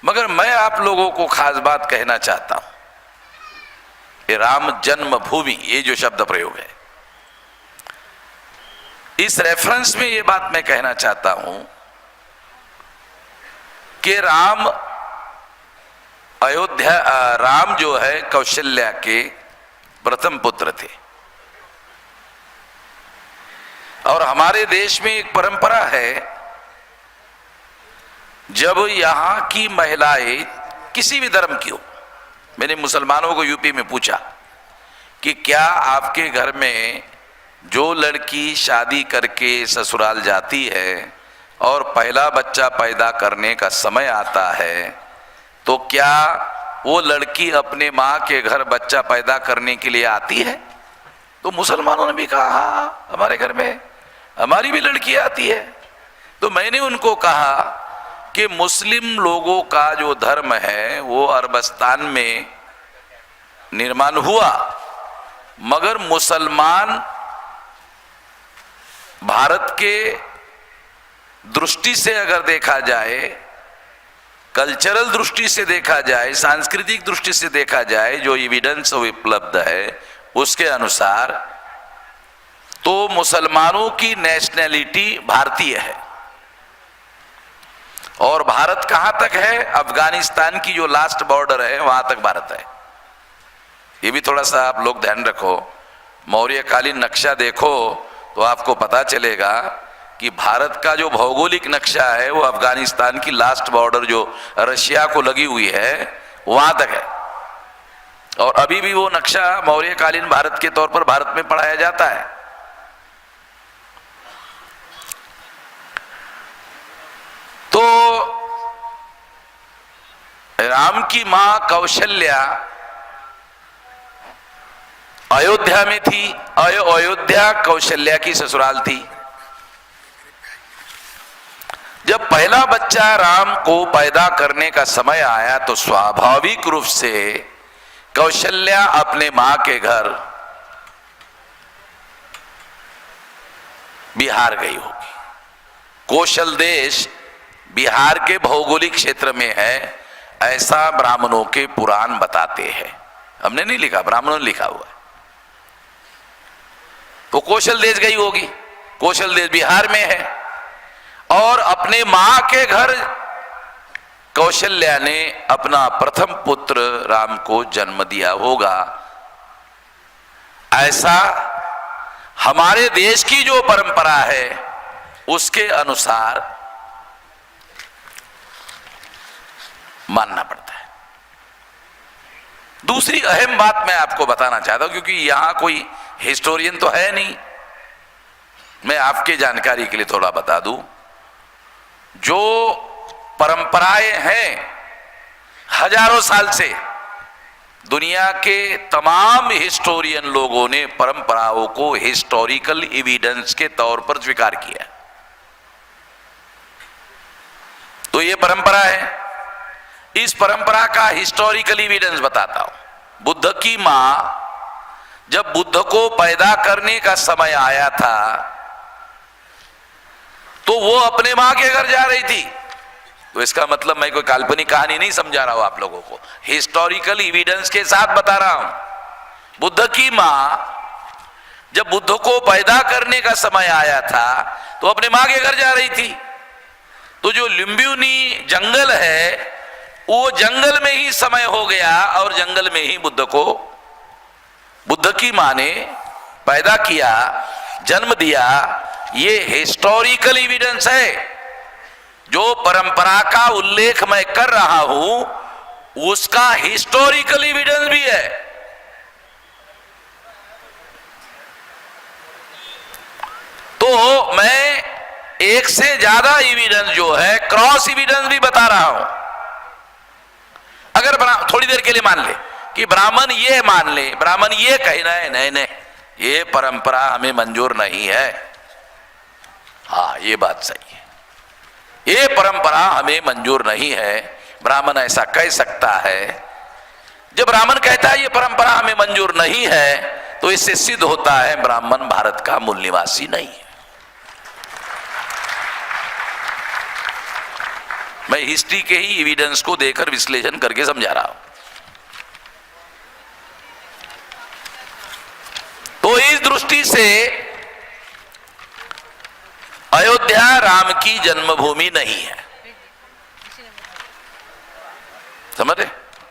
मगर मैं आप लोगों को खास बात कहना चाहता हूं, ये राम जन्मभूमि, ये जो शब्द प्रयोग है, इस रेफरेंस में ये बात मैं कहना चाहता हूं कि राम जो है कौशल्या के प्रथम पुत्र थे। और हमारे देश में एक परंपरा है, जब यहां की महिलाएं किसी भी धर्म की हो, मैंने मुसलमानों को यूपी में पूछा कि क्या आपके घर में जो लड़की शादी करके ससुराल जाती है और पहला बच्चा पैदा करने का समय आता है, तो क्या वो लड़की अपने माँ के घर बच्चा पैदा करने के लिए आती है? तो मुसलमानों ने भी कहा हाँ, हमारे घर में हमारी भी लड़की आती है। तो मैंने उनको कहा कि मुस्लिम लोगों का जो धर्म है वो अरबस्तान में निर्माण हुआ, मगर मुसलमान भारत के दृष्टि से अगर देखा जाए, कल्चरल दृष्टि से देखा जाए, सांस्कृतिक दृष्टि से देखा जाए, जो एविडेंस उपलब्ध है उसके अनुसार तो मुसलमानों की नेशनैलिटी भारतीय है। और भारत कहां तक है? अफगानिस्तान की जो लास्ट बॉर्डर है वहां तक भारत है। ये भी थोड़ा सा आप लोग ध्यान रखो, मौर्यकालीन नक्शा देखो तो आपको पता चलेगा कि भारत का जो भौगोलिक नक्शा है वो अफगानिस्तान की लास्ट बॉर्डर जो रशिया को लगी हुई है वहां तक है। और अभी भी वो नक्शा मौर्यकालीन भारत के तौर पर भारत में पढ़ाया जाता है। तो राम की मां कौशल्या अयोध्या में थी। अयोध्या कौशल्या की ससुराल थी। जब पहला बच्चा राम को पैदा करने का समय आया तो स्वाभाविक रूप से कौशल्या अपने मां के घर बिहार गई होगी। कौशल देश बिहार के भौगोलिक क्षेत्र में है, ऐसा ब्राह्मणों के पुराण बताते हैं। हमने नहीं लिखा, ब्राह्मणों ने लिखा हुआ है। तो कौशल देश गई होगी। कौशल देश बिहार में है और अपने मां के घर कौशल्या ने अपना प्रथम पुत्र राम को जन्म दिया होगा। ऐसा हमारे देश की जो परंपरा है उसके अनुसार मानना पड़ता है। दूसरी अहम बात मैं आपको बताना चाहता हूं, क्योंकि यहां कोई हिस्टोरियन तो है नहीं, मैं आपके जानकारी के लिए थोड़ा बता दूं। जो परंपराएं हैं हजारों साल से, दुनिया के तमाम हिस्टोरियन लोगों ने परंपराओं को हिस्टोरिकल एविडेंस के तौर पर स्वीकार किया। तो ये परंपरा है। इस परंपरा का हिस्टोरिकल एविडेंस बताता हूं। बुद्ध की मां जब बुद्ध को पैदा करने का समय आया था तो वो अपने मां के घर जा रही थी। तो इसका मतलब मैं कोई काल्पनिक कहानी नहीं समझा रहा हूं आप लोगों को, हिस्टोरिकल एविडेंस के साथ बता रहा हूं। बुद्ध की मां जब बुद्ध को पैदा करने का समय आया था तो अपने मां के घर जा रही थी। तो जो लुम्बिनी जंगल है वो जंगल में ही समय हो गया और जंगल में ही बुद्ध को बुद्ध की मां ने पैदा किया, जन्म दिया। ये हिस्टोरिकल एविडेंस है। जो परंपरा का उल्लेख मैं कर रहा हूं उसका हिस्टोरिकल एविडेंस भी है। तो मैं एक से ज्यादा एविडेंस जो है, क्रॉस एविडेंस भी बता रहा हूं। अगर थोड़ी देर के लिए मान ले कि ब्राह्मण ये मान ले, ब्राह्मण ये कहना है नहीं नहीं ये परंपरा हमें मंजूर नहीं है, हाँ ये बात सही है, ये परंपरा हमें मंजूर नहीं है, ब्राह्मण ऐसा कह सकता है। जब ब्राह्मण कहता है ये परंपरा हमें मंजूर नहीं है तो इससे सिद्ध होता है ब्राह्मण भारत का मूल निवासी नहीं है। मैं हिस्ट्री के ही एविडेंस को देकर विश्लेषण करके समझा रहा हूं। तो इस दृष्टि से अयोध्या राम की जन्मभूमि नहीं है, समझ रहे?